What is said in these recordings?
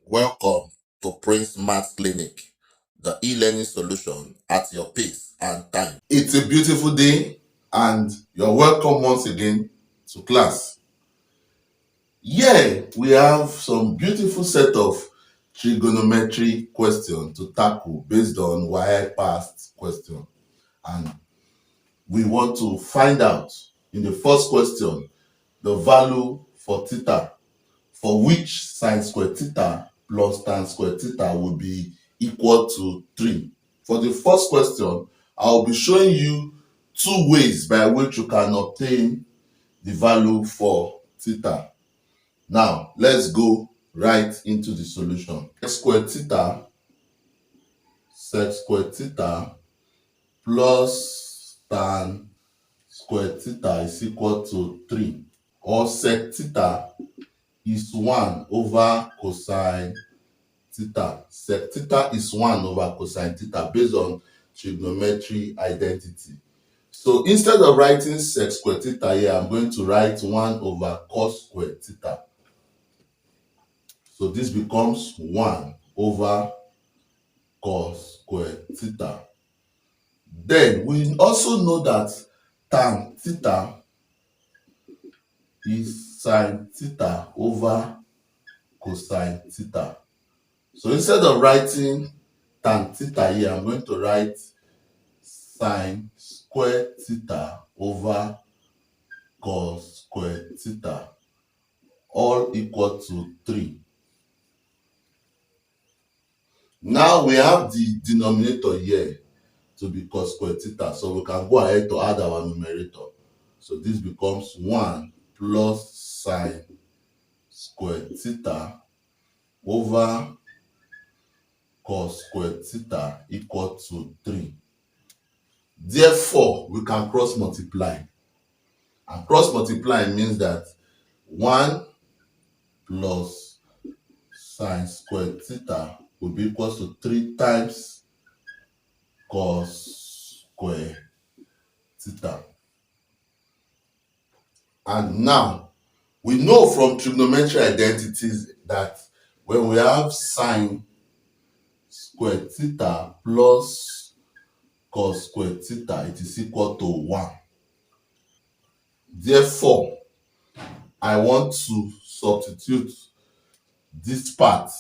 Welcome to Prince Math Clinic, the e-learning solution at your pace and time. It's a beautiful day and you're welcome once again to class. Yeah, we have some beautiful set of trigonometry questions to tackle based on why past question. And we want to find out in the first question the value for theta, for which sine squared theta plus tan squared theta will be equal to 3. For the first question, I'll be showing you two ways by which you can obtain the value for theta. Now, let's go right into the solution. Sec squared theta plus tan squared theta is equal to 3. Or sec theta is 1 over cosine theta. Sec theta is 1 over cosine theta based on trigonometry identity. So instead of writing sec squared theta here, I'm going to write 1 over cos squared theta. So this becomes 1 over cos squared theta. Then we also know that tan theta is sine theta over cosine theta. So instead of writing tan theta here, I'm going to write sine squared theta over cos squared theta, all equal to 3. Now we have the denominator here to be cos squared theta, so we can go ahead to add our numerator. So this becomes 1 plus sine squared theta over cos squared theta equal to 3. Therefore, we can cross multiply. And cross multiply means that 1 plus sine squared theta will be equal to 3 times cos squared theta. And now, we know from trigonometric identities that when we have sine squared theta plus cos squared theta, it is equal to 1. Therefore, I want to substitute this part.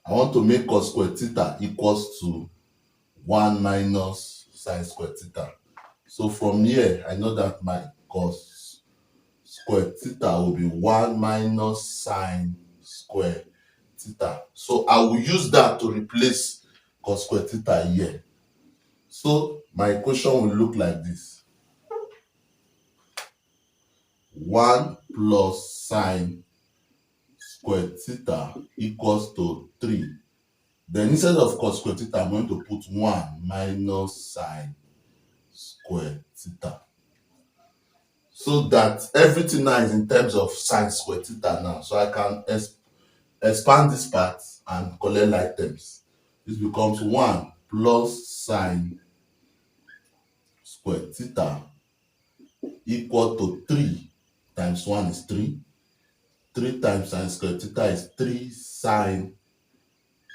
I want to make cos squared theta equals to 1 minus sine squared theta. So from here, I know that my cos squared theta will be 1 minus sine squared theta. So I will use that to replace cos squared theta here. So my equation will look like this. 1 plus sine squared theta equals to 3. Then instead of cos squared theta, I'm going to put 1 minus sine squared theta. So that everything now is in terms of sine squared theta now. So I can expand this part and collect like terms. This becomes 1 plus sine squared theta equal to 3 times 1 is 3. 3 times sine squared theta is 3 sine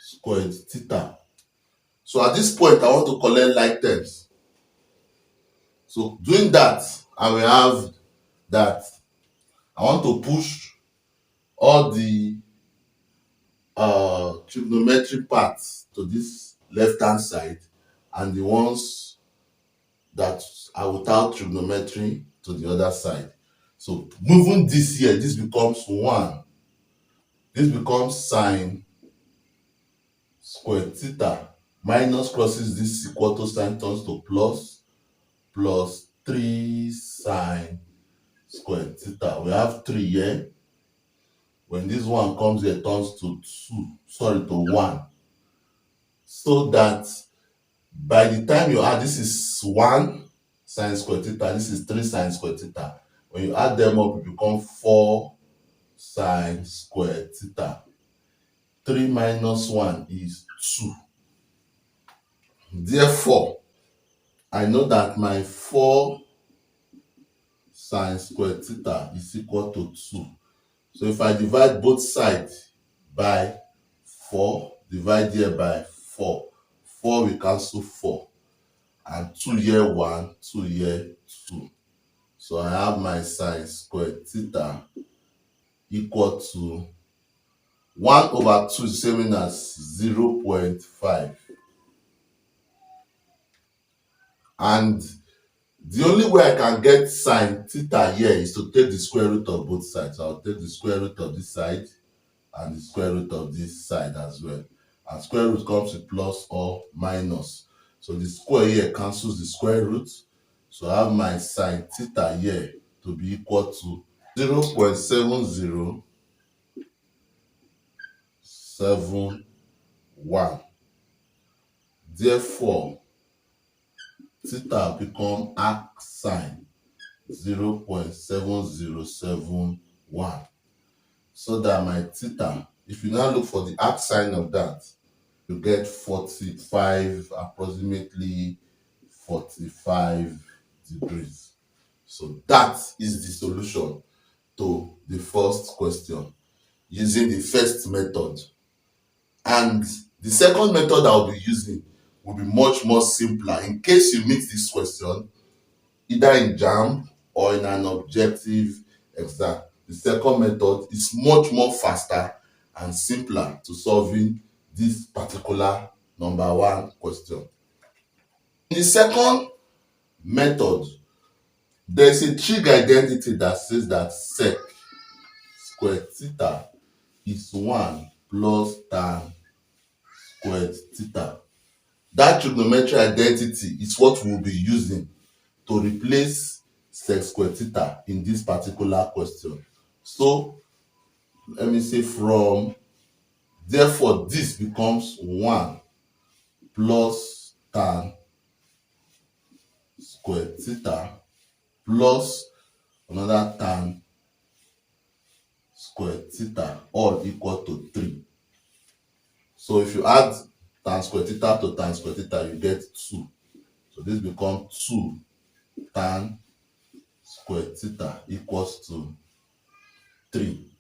squared theta. So at this point, I want to collect like terms. So doing that, I will have that I want to push all the trigonometric parts to this left hand side and the ones that are without trigonometry to the other side. So moving this here, this becomes 1. This becomes sine squared theta minus crosses this equal to sign turns to plus 3 sine squared theta. We have 3 here. When this one comes here, it turns to 1. So that by the time you add, this is 1 sine squared theta, this is 3 sine squared theta. When you add them up, it becomes 4 sine squared theta. 3 minus 1 is 2. Therefore, I know that my 4 sine squared theta is equal to 2. So if I divide both sides by 4, divide here by 4. 4 will cancel 4. And 2 here 1, 2 here 2. So I have my sine squared theta equal to 1 over 2 is same as 0.5. And the only way I can get sine theta here is to take the square root of both sides. So I'll take the square root of this side and the square root of this side as well. And square root comes with plus or minus. So the square here cancels the square root. So I have my sine theta here to be equal to 0.7071. Therefore, theta become arc sine 0.7071. So that my theta, if you now look for the arc sine of that, you get 45, approximately 45 degrees. So that is the solution to the first question using the first method. And the second method I'll be using will be much more simpler in case you meet this question either in JAMB or in an objective exam. The second method is much more faster and simpler to solving this particular number 1 question. In the second method, there's a trig identity that says that sec squared theta is 1 plus tan squared theta. That trigonometric identity is what we'll be using to replace sec squared theta in this particular question. So let me say therefore this becomes 1 plus tan squared theta plus another tan squared theta, all equal to 3. So if you add tan squared theta to tan squared theta, you get 2. So this becomes 2 tan squared theta equals to 3.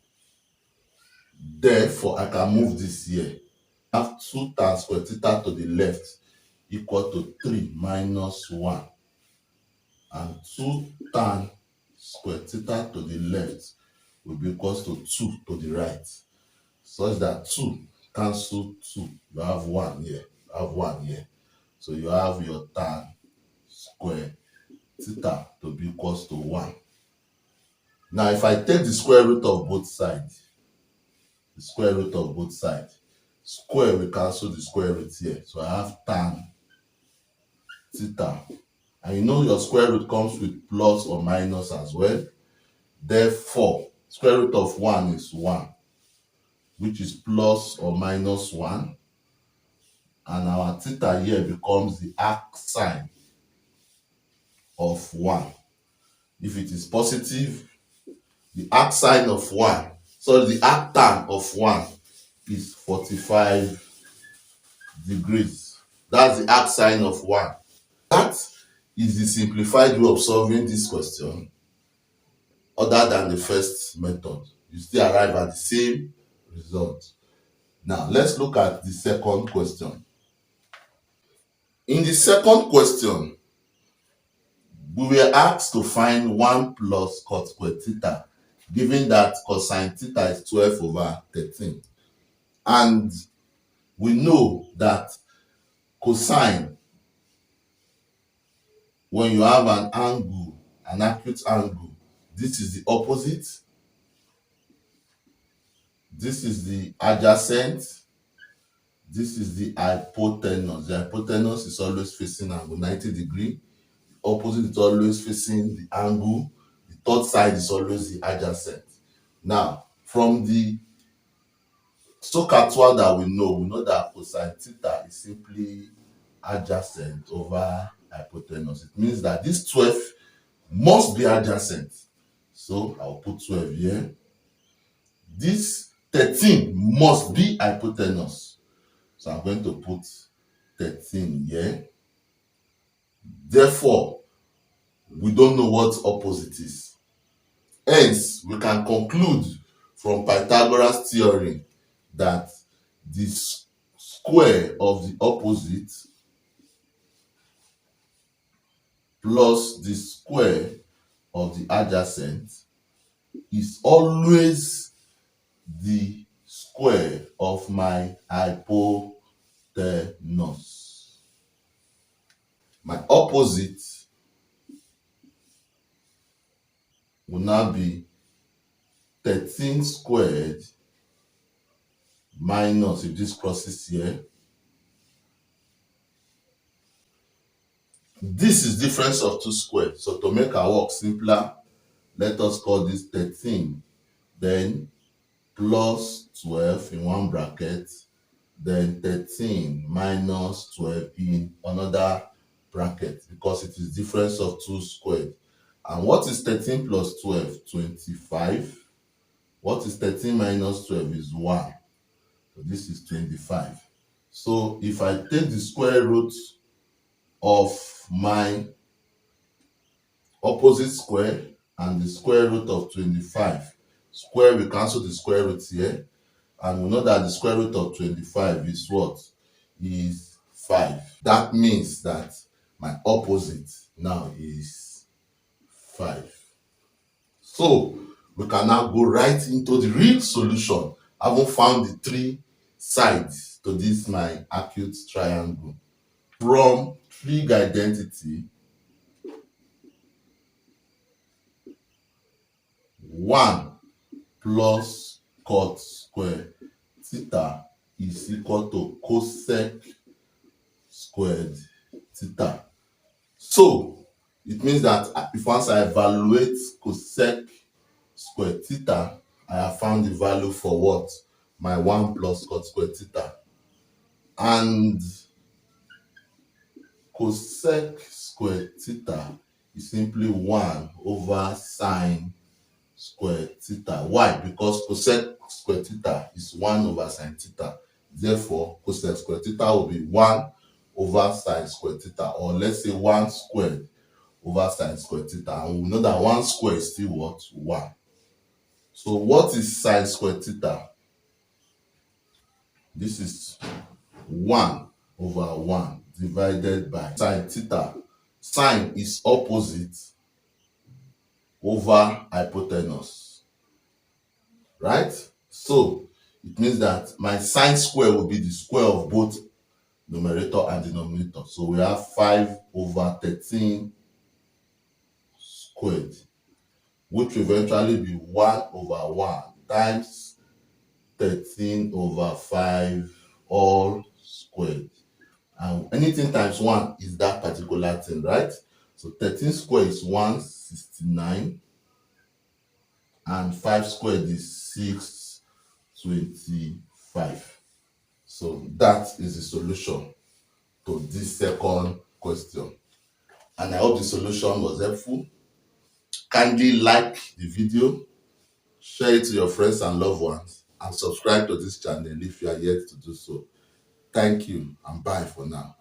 Therefore, I can move this here. I have 2 tan squared theta to the left equal to 3 minus 1. And 2 tan squared theta to the left will be equals to 2 to the right. Such that 2 cancel 2. You have 1 here. You have 1 here. So you have your tan square theta to be equals to 1. Now if I take the square root of both sides, square will cancel the square root here. So I have tan theta. And you know your square root comes with plus or minus as well. Therefore, square root of 1 is 1, which is plus or minus 1. And our theta here becomes the arc sine of 1. If it is positive, the arc sine of 1, so the arc tan of 1 is 45 degrees. That's the arc sine of 1. That is the simplified way of solving this question. Other than the first method, you still arrive at the same result. Now let's look at the second question. In the second question, we were asked to find 1 plus cot squared theta, given that cosine theta is 12 over 13. And we know that cosine, when you have an angle, an acute angle, this is the opposite, this is the adjacent, this is the hypotenuse. The hypotenuse is always facing angle 90 degrees. Opposite is always facing the angle. The third side is always the adjacent. Now, from the SOHCAHTOA that we know that cosine theta is simply adjacent over hypotenuse. It means that this 12 must be adjacent. So I'll put 12 here. This 13 must be hypotenuse. So I'm going to put 13 here. Therefore, we don't know what opposite is. Hence, we can conclude from Pythagoras' theorem that the square of the opposite plus the square of the adjacent is always the square of my hypotenuse. My opposite will now be 13 squared minus, if this crosses here, this is difference of two squared. So to make our work simpler, let us call this 13, then plus 12 in one bracket, then 13 minus 12 in another bracket, because it is difference of two squared. And what is 13 plus 12? 25. What is 13 minus 12 is 1. So this is 25. So if I take the square root of my opposite square and the square root of 25, square, we cancel the square root here, and we know that the square root of 25 is what? Is 5. That means that my opposite now is 5. So we can now go right into the real solution, having found the three sides to this my acute triangle. From trig identity, 1 plus cot square theta is equal to cosec squared theta. So it means that if once I evaluate cosec squared theta, I have found the value for what? My 1 plus cot squared theta. And cosec squared theta is simply 1 over sine squared theta. Why? Because cosec squared theta is 1 over sine theta. Therefore, cosec squared theta will be 1 over sine squared theta, or let's say 1 squared over sine squared theta. And we know that 1 squared is still what? 1. So what is sine squared theta? This is 1 over 1 divided by sine theta. Sine is opposite over hypotenuse, right? So it means that my sine square will be the square of both numerator and denominator. So we have 5 over 13 squared, which will eventually be 1 over 1 times 13 over 5 all squared. And anything times 1 is that particular thing, right? So 13 squared is 169, and 5 squared is 625. So that is the solution to this second question. And I hope the solution was helpful. Kindly like the video, share it to your friends and loved ones, and subscribe to this channel if you are yet to do so. Thank you, and bye for now.